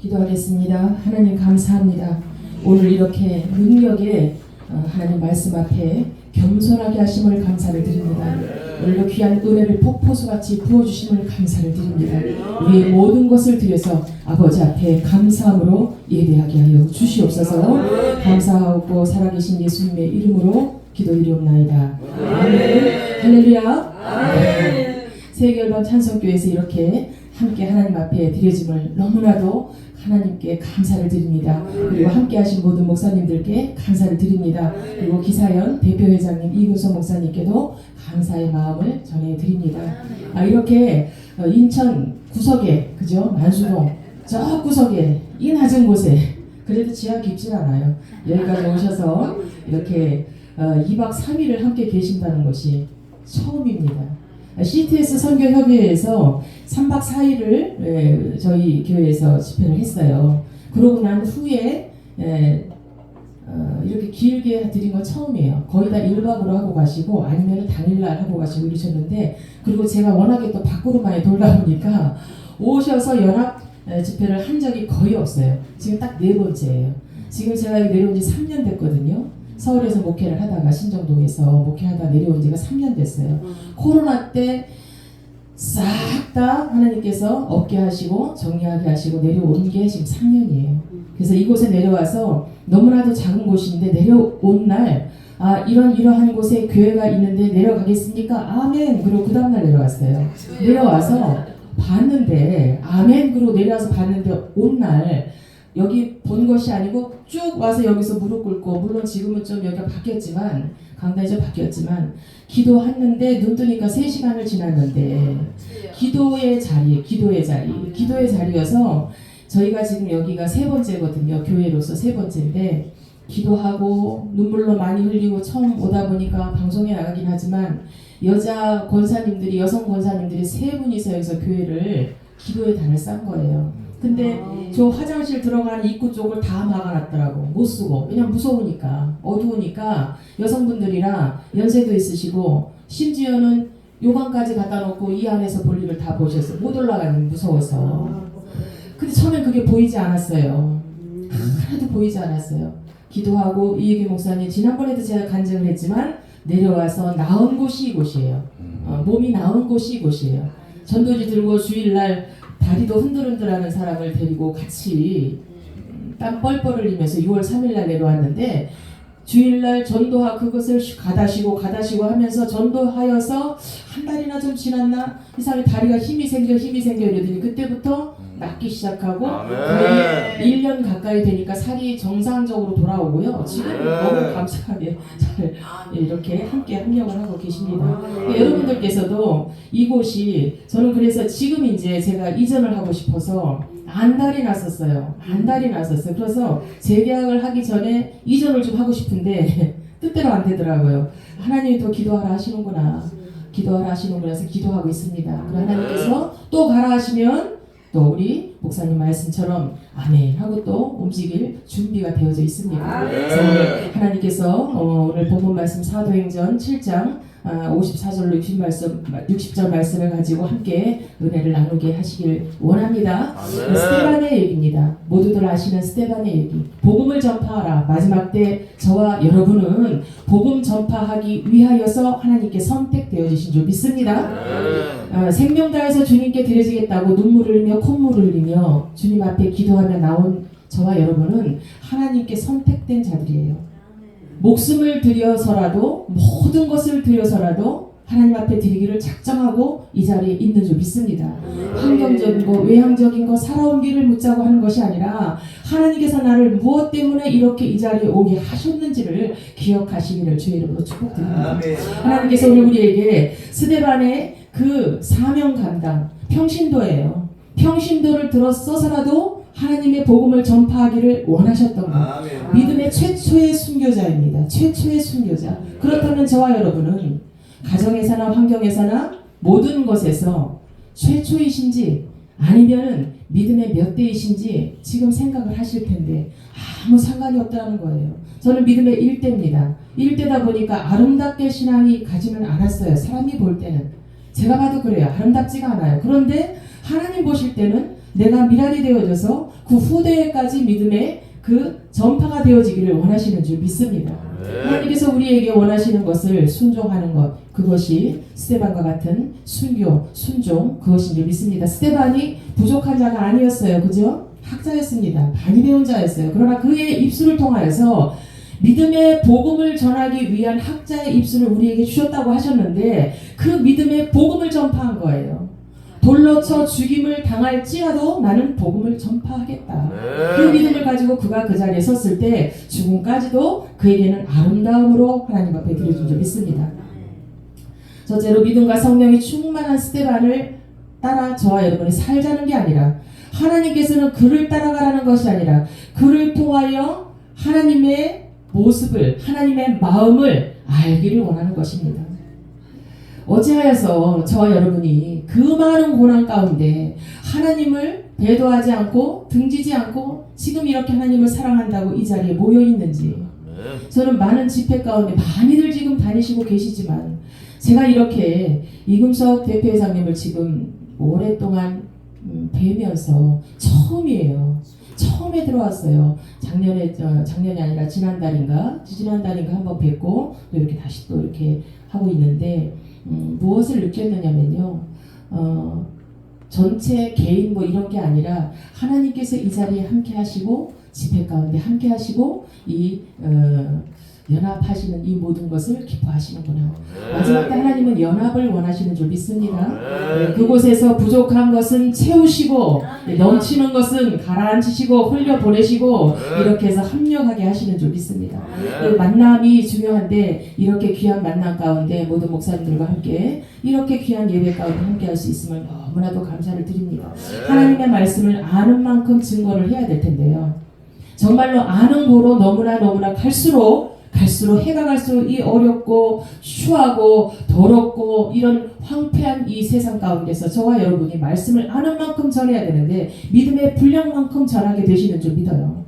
기도하겠습니다. 하나님 감사합니다. 오늘 이렇게 능력에 하나님 말씀 앞에 겸손하게 하심을 감사를 드립니다. 오늘도 귀한 은혜를 폭포수같이 부어주심을 감사를 드립니다. 우리의 모든 것을 드려서 아버지 앞에 감사함으로 예배하게 하여 주시옵소서. 감사하고 살아계신 예수님의 이름으로 기도드리옵나이다. 아멘. 할렐루야. 아멘. 세계열방 찬송교회에서 이렇게 함께 하나님 앞에 드려짐을 너무나도 하나님께 감사를 드립니다. 그리고 함께 하신 모든 목사님들께 감사를 드립니다. 그리고 기사연 대표회장님 이근서 목사님께도 감사의 마음을 전해드립니다. 이렇게 인천 구석에 그죠? 만수동 저 구석에 이 낮은 곳에 그래도 지하 깊진 않아요. 여기까지 오셔서 이렇게 2박 3일을 함께 계신다는 것이 처음입니다. CTS 선교협의회에서 3박 4일을 저희 교회에서 집회를 했어요. 그러고 난 후에 이렇게 길게 드린 건 처음이에요. 거의 다 1박으로 하고 가시고 아니면 당일날 하고 가시고 이러셨는데, 그리고 제가 워낙에 또 밖으로 많이 돌다 보니까 오셔서 연합 집회를 한 적이 거의 없어요. 지금 딱 4번째예요. 지금 제가 내려온 지 3년 됐거든요. 서울에서 목회를 하다가 신정동에서 목회하다 내려온 지가 3년 됐어요. 코로나 때 싹 다 하나님께서 없게 하시고 정리하게 하시고 내려온 게 지금 3년이에요. 그래서 이곳에 내려와서 너무나도 작은 곳인데 내려온 날 이러한 곳에 교회가 있는데 내려가겠습니까? 아멘. 그리고 그 다음날 내려왔어요. 내려와서 봤는데 아멘. 그리고 내려와서 봤는데 온 날 여기 본 것이 아니고 쭉 와서 여기서 무릎 꿇고, 물론 지금은 좀 여기가 바뀌었지만 강단이 좀 바뀌었지만 기도했는데 눈 뜨니까 3시간을 지났는데 기도의 자리여서 저희가 지금 여기가 3번째거든요. 교회로서 3번째인데 기도하고 눈물로 많이 흘리고 처음 오다 보니까 방송에 나가긴 하지만 여성 권사님들이 3분이서 여기서 교회를 기도의 단을 싼 거예요. 근데 저 화장실 들어가는 입구 쪽을 다 막아놨더라고. 못 쓰고. 왜냐면 무서우니까, 어두우니까. 여성분들이라 연세도 있으시고 심지어는 요강까지 갖다 놓고 이 안에서 볼일을 다 보셨어요. 못 올라가면 무서워서. 근데 처음엔 그게 보이지 않았어요. 하나도 보이지 않았어요. 기도하고 이혜기 목사님, 지난번에도 제가 간증을 했지만 내려와서 나은 곳이 이곳이에요. 몸이 나은 곳이 이곳이에요. 전도지 들고 주일날 다리도 흔들흔들하는 사람을 데리고 같이 땀 뻘뻘 흘리면서 6월 3일날 내려왔는데, 주일날 전도하 그것을 가다시고 하면서 전도하여서 한 달이나 좀 지났나 이 사람이 다리가 힘이 생겨 이러더니 그때부터 낫기 시작하고 거의 1년 가까이 되니까 살이 정상적으로 돌아오고요. 지금 너무 감사하게 잘 이렇게 함께 합력을 하고 계십니다. 여러분들께서도 이곳이, 저는 그래서 지금 이제 제가 이전을 하고 싶어서 안달이 났었어요. 그래서 재계약을 하기 전에 이전을 좀 하고 싶은데 뜻대로 안 되더라고요. 하나님이 또 기도하라 하시는구나 해서 기도하고 있습니다. 그럼 하나님께서 또 가라 하시면 또 우리 목사님 말씀처럼 아멘 하고 또 움직일 준비가 되어져 있습니다. 그래서 하나님께서 오늘 본문 말씀 사도행전 7장 54절로 60절 말씀을 가지고 함께 은혜를 나누게 하시길 원합니다. 스데반의 얘기입니다. 모두들 아시는 스데반의 얘기. 복음을 전파하라. 마지막 때 저와 여러분은 복음 전파하기 위하여서 하나님께 선택되어지신 줄 믿습니다. 생명 다해서 주님께 드려지겠다고 눈물을 흘리며 콧물을 흘리며 주님 앞에 기도하며 나온 저와 여러분은 하나님께 선택된 자들이에요. 목숨을 들여서라도, 모든 것을 들여서라도 하나님 앞에 드리기를 작정하고 이 자리에 있는 줄 믿습니다. 환경적인 거, 외향적인 거, 살아온 길을 묻자고 하는 것이 아니라 하나님께서 나를 무엇 때문에 이렇게 이 자리에 오게 하셨는지를 기억하시기를 주의 이름으로 축복드립니다. 하나님께서 오늘 우리에게 스데반의 그 사명 감당, 평신도예요. 평신도를 들어서서라도 하나님의 복음을 전파하기를 원하셨던 것. 믿음의 최초의 순교자입니다. 최초의 순교자. 그렇다면 저와 여러분은 가정에서나 환경에서나 모든 것에서 최초이신지 아니면은 믿음의 몇 대이신지 지금 생각을 하실 텐데 아무 상관이 없다는 거예요. 저는 믿음의 1대입니다. 1대다 보니까 아름답게 신앙이 가지는 않았어요. 사람이 볼 때는. 제가 봐도 그래요. 아름답지가 않아요. 그런데 하나님 보실 때는 내가 미랄이 되어져서 그 후대에까지 믿음의 그 전파가 되어지기를 원하시는 줄 믿습니다. 하나님께서 우리에게 원하시는 것을 순종하는 것, 그것이 스데반과 같은 순교, 순종, 그것인 줄 믿습니다. 스데반이 부족한 자가 아니었어요. 그죠? 학자였습니다. 많이 배운 자였어요. 그러나 그의 입술을 통하여서 믿음의 복음을 전하기 위한 학자의 입술을 우리에게 주셨다고 하셨는데 그 믿음의 복음을 전파한 거예요. 돌로 쳐 죽임을 당할지라도 나는 복음을 전파하겠다. 그 믿음을 가지고 그가 그 자리에 섰을 때 죽음까지도 그에게는 아름다움으로 하나님 앞에 드려준 줄 믿습니다. 첫째로 믿음과 성령이 충만한 스데반을 따라 저와 여러분이 살자는 게 아니라 하나님께서는 그를 따라가라는 것이 아니라 그를 통하여 하나님의 모습을, 하나님의 마음을 알기를 원하는 것입니다. 어찌하여서 저와 여러분이 그 많은 고난 가운데 하나님을 배도하지 않고 등지지 않고 지금 이렇게 하나님을 사랑한다고 이 자리에 모여 있는지, 저는 많은 집회 가운데 많이들 지금 다니시고 계시지만 제가 이렇게 이금석 대표회장님을 지금 오랫동안 뵈면서 처음이에요. 처음에 들어왔어요. 작년이 아니라 지난달인가 한번 뵙고 또 이렇게 다시 또 이렇게 하고 있는데 무엇을 느꼈느냐면요. 전체 개인 뭐 이런 게 아니라 하나님께서 이 자리에 함께 하시고 집회 가운데 함께 하시고 이 연합하시는 이 모든 것을 기뻐하시는구나. 마지막 때 하나님은 연합을 원하시는 줄 믿습니다. 그곳에서 부족한 것은 채우시고 넘치는 것은 가라앉히시고 흘려보내시고 이렇게 해서 합력하게 하시는 줄 믿습니다. 만남이 중요한데 이렇게 귀한 만남 가운데 모든 목사님들과 함께 이렇게 귀한 예배 가운데 함께 할 수 있음을 너무나도 감사를 드립니다. 하나님의 말씀을 아는 만큼 증거를 해야 될 텐데요. 정말로 아는 고로 너무나 갈수록 해가 갈수록 이 어렵고 추하고 더럽고 이런 황폐한 이 세상 가운데서 저와 여러분이 말씀을 아는 만큼 전해야 되는데 믿음의 분량만큼 전하게 되시는 줄 믿어요.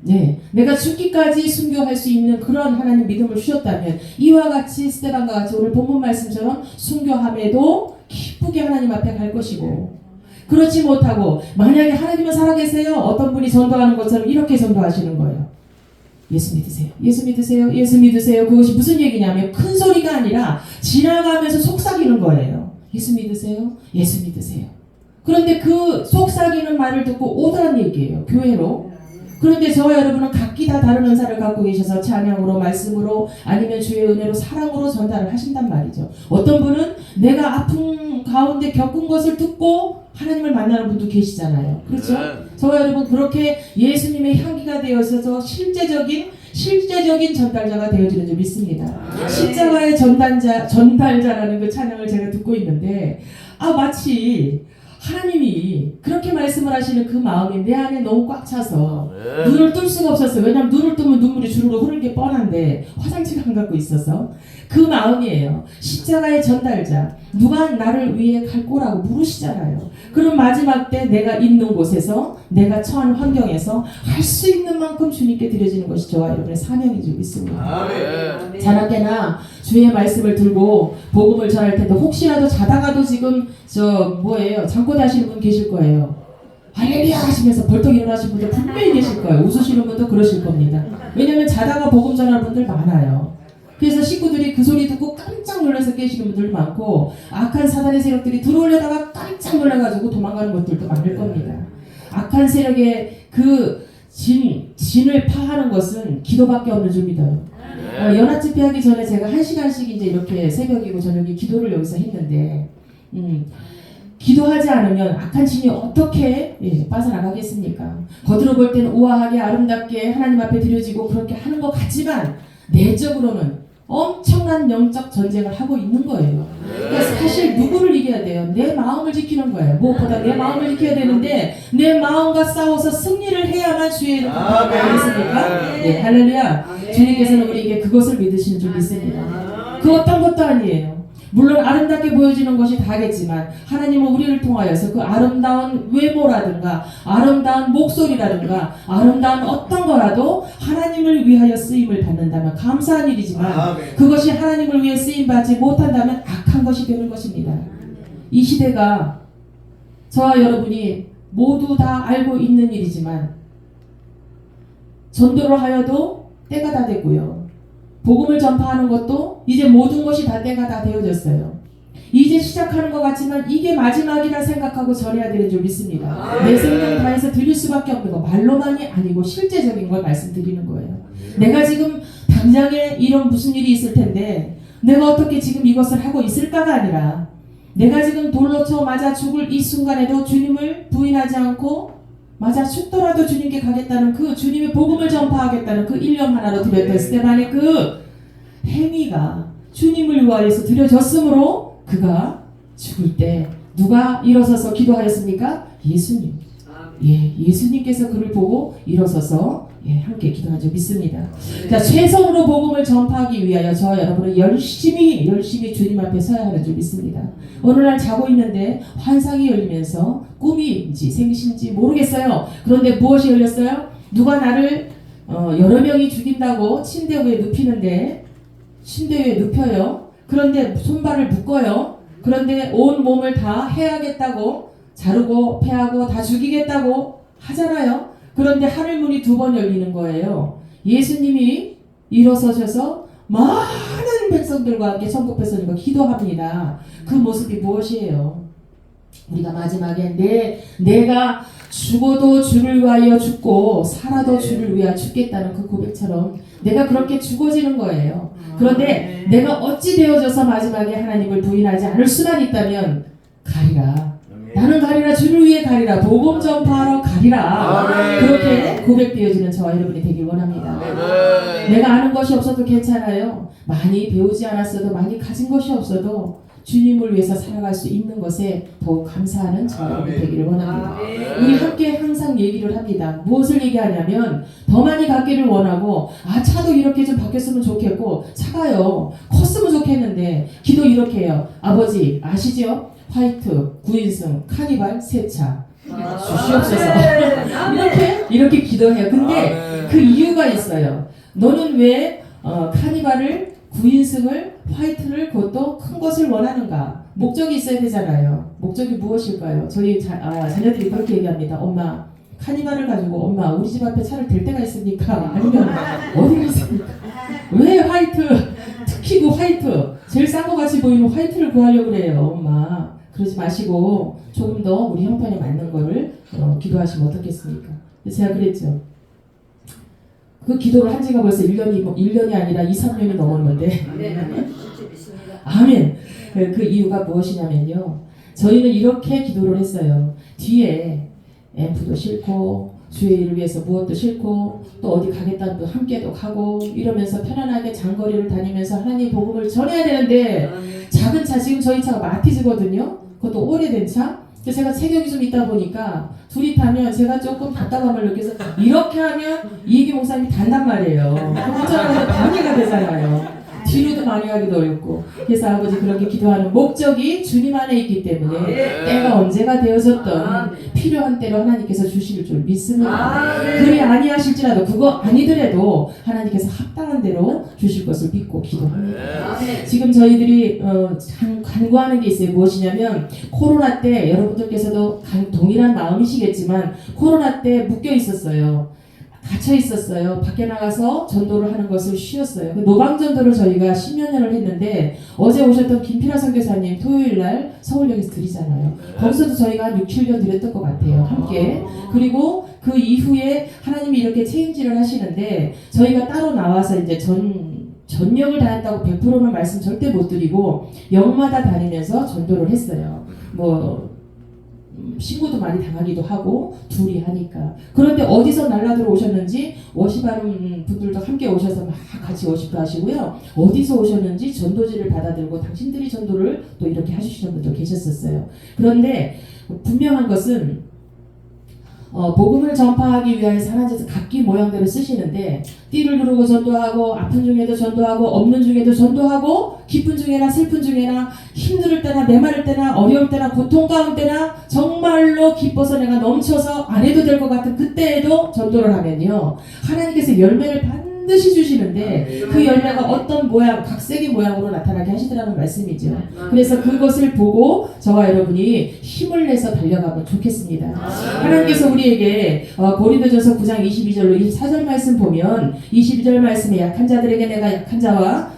네, 내가 죽기까지 순교할 수 있는 그런 하나님 믿음을 주셨다면 이와 같이 스데반과 같이 오늘 본문 말씀처럼 순교함에도 기쁘게 하나님 앞에 갈 것이고, 그렇지 못하고 만약에 하나님은 살아계세요. 어떤 분이 전도하는 것처럼 이렇게 전도하시는 거예요. 예수 믿으세요. 예수 믿으세요. 예수 믿으세요. 그것이 무슨 얘기냐면 큰 소리가 아니라 지나가면서 속삭이는 거예요. 예수 믿으세요. 예수 믿으세요. 그런데 그 속삭이는 말을 듣고 오더란 얘기예요. 교회로. 그런데 저와 여러분은 각기 다 다른 은사를 갖고 계셔서 찬양으로, 말씀으로, 아니면 주의 은혜로, 사랑으로 전달을 하신단 말이죠. 어떤 분은 내가 아픔 가운데 겪은 것을 듣고 하나님을 만나는 분도 계시잖아요. 그렇죠? 저와 여러분 그렇게 예수님의 향기가 되어서 실제적인 전달자가 되어지는 줄 믿습니다. 십자가의 전달자라는 그 찬양을 제가 듣고 있는데 마치 하나님이 그렇게 말씀을 하시는 그 마음이 내 안에 너무 꽉 차서 눈을 뜰 수가 없었어요. 왜냐하면 눈을 뜨면 눈물이 주르르 흐르는 게 뻔한데 화장실 안 갖고 있어서 그 마음이에요. 십자가의 전달자, 누가 나를 위해 갈 거라고 물으시잖아요. 그럼 마지막 때 내가 있는 곳에서, 내가 처한 환경에서 할 수 있는 만큼 주님께 드려지는 것이 저와 여러분의 사명인 줄 믿습니다. 자나깨나 주의 말씀을 들고 복음을 전할 텐데 혹시라도 자다가도 지금 잠꼬대 하시는 분 계실 거예요. 할렐루야 하시면서 벌떡 일어나신 분들 분명히 계실 거예요. 웃으시는 분도 그러실 겁니다. 왜냐하면 자다가 복음 전하는 분들 많아요. 그래서 식구들이 그 소리 듣고 깜짝 놀라서 깨시는 분들도 많고, 악한 사단의 세력들이 들어오려다가 깜짝 놀라가지고 도망가는 것들도 많을 겁니다. 악한 세력의 그 진을 파하는 것은 기도밖에 없는 줄 믿어요. 연합 집회하기 전에 제가 1시간씩 이제 이렇게 새벽이고 저녁에 기도를 여기서 했는데, 기도하지 않으면 악한 진이 어떻게 빠져나가겠습니까? 겉으로 볼 때는 우아하게 아름답게 하나님 앞에 드려지고 그렇게 하는 것 같지만 내적으로는 엄청난 영적 전쟁을 하고 있는 거예요. 그러니까 사실 누구를 이겨야 돼요? 내 마음을 지키는 거예요. 무엇보다 내 마음을 지켜야 되는데 내 마음과 싸워서 승리를 해야만 주의 이름을 받겠습니까? 네, 할렐루야. 주님께서는 우리에게 그것을 믿으시는 줄 믿습니다. 그 어떤 것도 아니에요. 물론 아름답게 보여지는 것이 다겠지만 하나님은 우리를 통하여서 그 아름다운 외모라든가 아름다운 목소리라든가 아름다운 어떤 거라도 하나님을 위하여 쓰임을 받는다면 감사한 일이지만 그것이 하나님을 위해 쓰임받지 못한다면 악한 것이 되는 것입니다. 이 시대가 저와 여러분이 모두 다 알고 있는 일이지만 전도를 하여도 때가 다 됐고요. 복음을 전파하는 것도 이제 모든 것이 다 때가 다 되어졌어요. 이제 시작하는 것 같지만 이게 마지막이라 생각하고 전해야 되는 줄 믿습니다. 내 생명 다해서 드릴 수밖에 없는 거, 말로만이 아니고 실제적인 걸 말씀드리는 거예요. 내가 지금 당장에 이런 무슨 일이 있을 텐데 내가 어떻게 지금 이것을 하고 있을까가 아니라 내가 지금 돌로 쳐 맞아 죽을 이 순간에도 주님을 부인하지 않고 맞아 죽더라도 주님께 가겠다는 그 주님의 복음을 전파하겠다는 그 일념 하나로 드렸던 스테반의 그 행위가 주님을 위하여서 드려졌으므로 그가 죽을 때 누가 일어서서 기도하였습니까? 예수님. 예수님께서 그를 보고 일어서서 함께 기도한 줄 믿습니다. 자, 최선으로 복음을 전파하기 위하여 저와 여러분은 열심히 주님 앞에 서야 하는 줄 믿습니다. 어느 날 자고 있는데 환상이 열리면서 꿈인지 생신지 모르겠어요. 그런데 무엇이 열렸어요? 누가 나를 여러 명이 죽인다고 침대 위에 눕히는데 침대 위에 눕혀요. 그런데 손발을 묶어요. 그런데 온 몸을 다 해야겠다고 자르고 패하고 다 죽이겠다고 하잖아요. 그런데 하늘문이 2번 열리는 거예요. 예수님이 일어서셔서 많은 백성들과 함께 천국 백성들과 기도합니다. 그 모습이 무엇이에요? 우리가 마지막에 내가 죽어도 주를 위하여 죽고 살아도 주를 위하여 죽겠다는 그 고백처럼 내가 그렇게 죽어지는 거예요. 그런데 내가 어찌 되어져서 마지막에 하나님을 부인하지 않을 수만 있다면 가리라. 나는 가리라. 주를 위해 가리라. 복음 전파하러 가리라. 그렇게 고백되어지는 저와 여러분이 되길 원합니다. 내가 아는 것이 없어도 괜찮아요. 많이 배우지 않았어도 많이 가진 것이 없어도 주님을 위해서 살아갈 수 있는 것에 더욱 감사하는 저와 여러분이 되기를 원합니다. 우리 함께 항상 얘기를 합니다. 무엇을 얘기하냐면 더 많이 갖기를 원하고 차도 이렇게 좀 바뀌었으면 좋겠고 차가요. 컸으면 좋겠는데 기도 이렇게 해요. 아버지 아시죠? 화이트, 9인승, 카니발, 세차 주시옵소서. 이렇게 기도해요. 근데 그 이유가 있어요. 너는 왜 카니발을 9인승을 화이트를 그것도 큰 것을 원하는가? 목적이 있어야 되잖아요. 목적이 무엇일까요? 저희 자녀들이 그렇게 얘기합니다. 엄마 카니발을 가지고 엄마 우리 집 앞에 차를 댈 데가 있습니까? 아니면 어디가 있습니까? 왜 화이트? 특히 그 화이트 제일 싼 거 같이 보이는 화이트를 구하려고 그래요. 엄마 그러지 마시고 조금 더 우리 형편에 맞는 거를 기도하시면 어떻겠습니까? 제가 그랬죠. 그 기도를 한 지가 벌써 1년이 아니라 2, 3년이 넘었는데 아멘. 그 이유가 무엇이냐면요. 저희는 이렇게 기도를 했어요. 뒤에 앰프도 싫고 주의 일을 위해서 무엇도 싫고 또 어디 가겠다는 또 함께도 가고 이러면서 편안하게 장거리를 다니면서 하나님 복음을 전해야 되는데 작은 차 지금 저희 차가 마티즈거든요. 그것도 오래된 차. 제가 체격이 좀 있다 보니까 둘이 타면 제가 조금 답답함을 느껴서 이렇게 하면 이기 목사님이 단단 말이에요. 그렇잖아요. 방해가 되잖아요. 뒤로도 많이 가기도 어렵고. 그래서 아버지 그렇게 기도하는 목적이 주님 안에 있기 때문에 때가 언제가 되어졌던 필요한 때로 하나님께서 주실 줄 믿습니다. 그리 아니하실지라도 그거 아니더라도 하나님께서 합당한 대로 주실 것을 믿고 기도합니다. 지금 저희들이 간구하는 게 있어요. 무엇이냐면 코로나 때 여러분들께서도 동일한 마음이시겠지만 코로나 때 묶여 있었어요. 갇혀 있었어요. 밖에 나가서 전도를 하는 것을 쉬었어요. 노방 전도를 저희가 10여 년을 했는데 어제 오셨던 김필아 선교사님 토요일 날 서울역에서 드리잖아요. 거기서도 저희가 한 6, 7년 드렸던 것 같아요. 함께. 그리고 그 이후에 하나님이 이렇게 체인지를 하시는데 저희가 따로 나와서 이제 전역을 다녔다고 100%는 말씀 절대 못 드리고 역마다 다니면서 전도를 했어요. 신고도 많이 당하기도 하고 둘이 하니까. 그런데 어디서 날라들어 오셨는지 워십하는 분들도 함께 오셔서 막 같이 워십도 하시고요. 어디서 오셨는지 전도지를 받아들고 당신들이 전도를 또 이렇게 해주시는 분도 계셨었어요. 그런데 분명한 것은 복음을 전파하기 위해서 하나님께서 각기 모양대로 쓰시는데 띠를 두르고 전도하고 아픈 중에도 전도하고 없는 중에도 전도하고 기쁜 중에나 슬픈 중에나 힘들 때나 메마를 때나 어려울 때나 고통 가운 때나 정말로 기뻐서 내가 넘쳐서 안 해도 될 것 같은 그때에도 전도를 하면요 하나님께서 열매를 반드시 주시는데 그 열매가 어떤 모양, 각색의 모양으로 나타나게 하시더라는 말씀이죠. 그래서 그것을 보고 저와 여러분이 힘을 내서 달려가면 좋겠습니다. 하나님께서 우리에게 고린도전서 9장 22절로 24절 말씀 보면 22절 말씀에 약한 자들에게 내가 약한 자와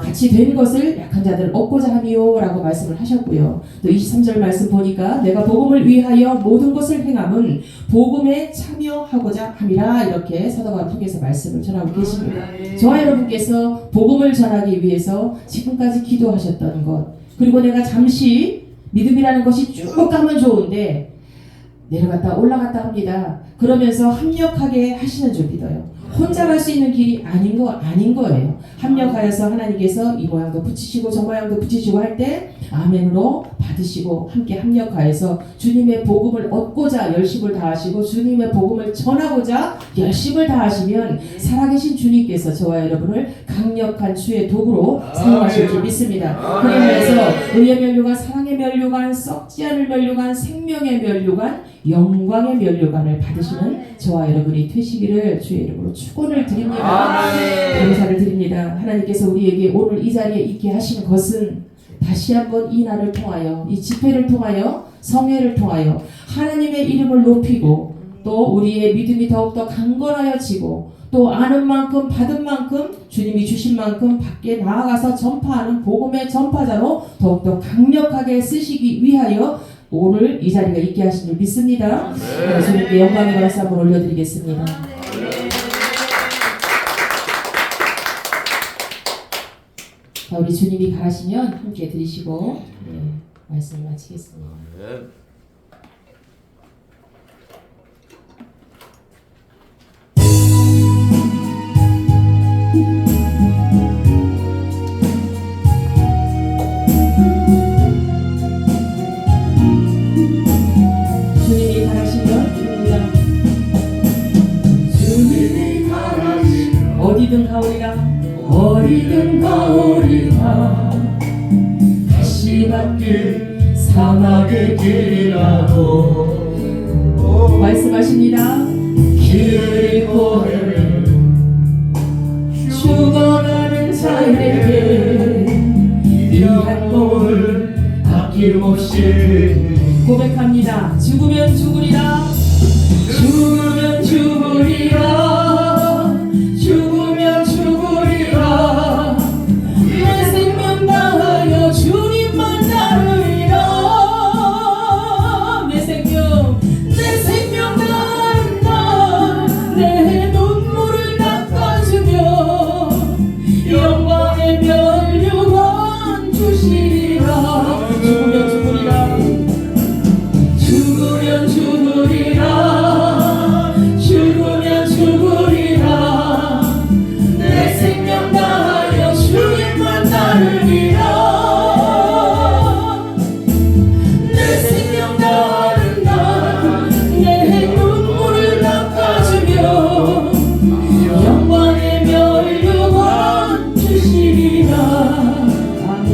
같이 된 것을 약한 자들을 얻고자 함이요 라고 말씀을 하셨고요. 또 23절 말씀 보니까 내가 복음을 위하여 모든 것을 행함은 복음에 참여하고자 함이라 이렇게 사도가 통해서 말씀을 전하고 계십니다. 저와 여러분께서 복음을 전하기 위해서 지금까지 기도하셨던 것, 그리고 내가 잠시 믿음이라는 것이 쭉 가면 좋은데 내려갔다 올라갔다 합니다. 그러면서 합력하게 하시는 줄 믿어요. 혼자 갈 수 있는 길이 아닌 거예요. 합력하여서 하나님께서 이 모양도 붙이시고 저 모양도 붙이시고 할 때 아멘으로 받으시고 함께 합력하여서 주님의 복음을 얻고자 열심을 다하시고 주님의 복음을 전하고자 열심을 다하시면 살아계신 주님께서 저와 여러분을 강력한 주의 도구로 사용하실 줄 믿습니다. 그러면서 의의 면류관, 사랑의 면류관, 썩지 않을 면류관, 생명의 면류관, 영광의 면류관을 받으시는 저와 여러분이 되시기를 주의 이름으로 축원을 드립니다. 감사를 드립니다. 하나님께서 우리에게 오늘 이 자리에 있게 하신 것은 다시 한번 이 날을 통하여, 이 집회를 통하여, 성회를 통하여 하나님의 이름을 높이고 또 우리의 믿음이 더욱더 강건하여지고 또 아는 만큼 받은 만큼 주님이 주신 만큼 밖에 나아가서 전파하는 복음의 전파자로 더욱더 강력하게 쓰시기 위하여 오늘 이 자리가 있게 하신 줄 믿습니다. 주님께 영광의 박수 한번 올려드리겠습니다. 우리 주님이 가시면 함께 드리시고 말씀을 마치겠습니다. 주님이 가시면 주님이 가시면 어디든 가오리라. 어디든 가오리라. 가시밭길 사막의 길이라고 말씀하십니다. 길을 잃고 죽어가는 자에게 이한 몸을 아낌없이 고백합니다. 죽으면 죽으리라. 죽으면 죽으리라. 죽으면 죽으리라. 내 생명 다하여 주님만 따르리라. 내 생명 다한다. 내 눈물을 닦아주며 영광의 면류관 주시리라. 죽으면 죽으리라. 죽으면 죽으리라. 죽으면 죽으리라. 내 생명 다하여 주님만 따르리라. 내 생명 다한다. 내 눈물을 닦아주며 영광의 면류관 주시리라. 아멘.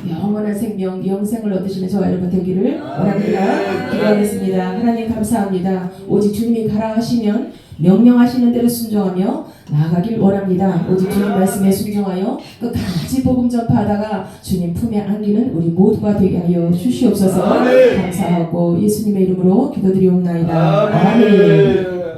영원한 생명, 영생을 얻으시는 저와 여러분 되기를 원합니다. 기도하겠습니다. 하나님 감사합니다. 오직 주님이 가라 하시면 명령하시는 대로 순종하며 나아가길 원합니다. 오직 주님 말씀에 순종하여 끝까지 복음 전파하다가 주님 품에 안기는 우리 모두가 되게 하여 주시옵소서. 감사하고 예수님의 이름으로 기도드리옵나이다. 아멘.